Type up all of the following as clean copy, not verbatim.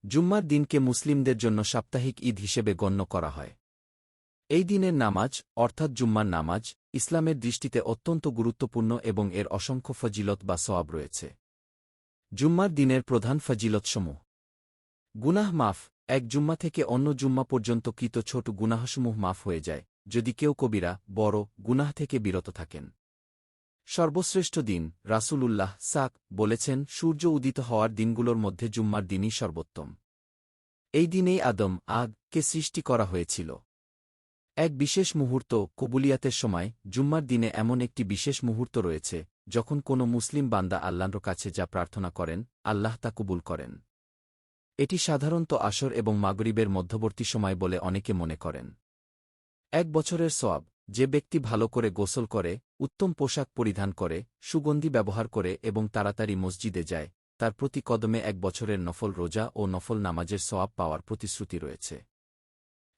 জুম্মার দিনকে মুসলিমদের জন্য সাপ্তাহিক ঈদ হিসেবে গণ্য করা হয়। এই দিনের নামাজ, অর্থাৎ জুম্মার নামাজ, ইসলামের দৃষ্টিতে অত্যন্ত গুরুত্বপূর্ণ এবং এর অসংখ্য ফজিলত বা সওয়াব রয়েছে। জুম্মার দিনের প্রধান ফজিলতসমূহ: গুনাহ মাফ। এক জুম্মা থেকে অন্য জুম্মা পর্যন্ত কৃত ছোট গুনাহসমূহ মাফ হয়ে যায়, যদি কেউ কবিরা, বড় গুনাহ থেকে বিরত থাকেন। সর্বশ্রেষ্ঠ দিন। রাসূলুল্লাহ বলেছেন, সূর্য উদিত হওয়ার দিনগুলোর মধ্যে জুম্মার দিনই সর্বোত্তম। এই দিনেই কে সৃষ্টি করা হয়েছিল। এক বিশেষ মুহূর্ত, কবুলিয়াতের সময়। জুম্মার দিনে এমন একটি বিশেষ মুহূর্ত রয়েছে, যখন কোনো মুসলিম বান্দা আল্লাহর কাছে যা প্রার্থনা করেন, আল্লাহ তা কবুল করেন। এটি সাধারণত আসর এবং মাগরিবের মধ্যবর্তী সময় বলে অনেকে মনে করেন। এক বছরের সওয়াব। যে ব্যক্তি ভালো করে গোসল করে, উত্তম পোশাক পরিধান করে, সুগন্ধি ব্যবহার করে এবং তাড়াতাড়ি মসজিদে যায়, তার প্রতি কদমে এক বছরের নফল রোজা ও নফল নামাজের সওয়াব পাওয়ার প্রতিশ্রুতি রয়েছে।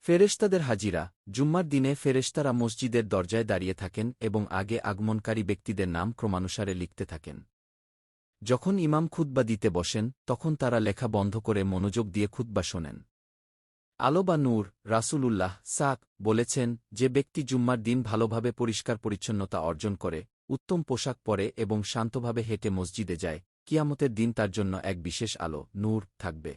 ফেরেশতাদের হাজিরা। জুম্মার দিনে ফেরেশতারা মসজিদের দরজায় দাঁড়িয়ে থাকেন এবং আগে আগমনকারী ব্যক্তিদের নাম ক্রমানুসারে লিখতে থাকেন। যখন ইমাম খুতবা দিতে বসেন, তখন তারা লেখা বন্ধ করে মনোযোগ দিয়ে খুতবা শোনেন। আলো বা নূর। রাসূলুল্লাহ বলেছেন, যে ব্যক্তি জুম্মার দিন ভালোভাবে পরিষ্কার পরিচ্ছন্নতা অর্জন করে, উত্তম পোশাক পরে এবং শান্তভাবে হেঁটে মসজিদে যায়, কিয়ামতের দিন তার জন্য এক বিশেষ আলো, নূর থাকবে।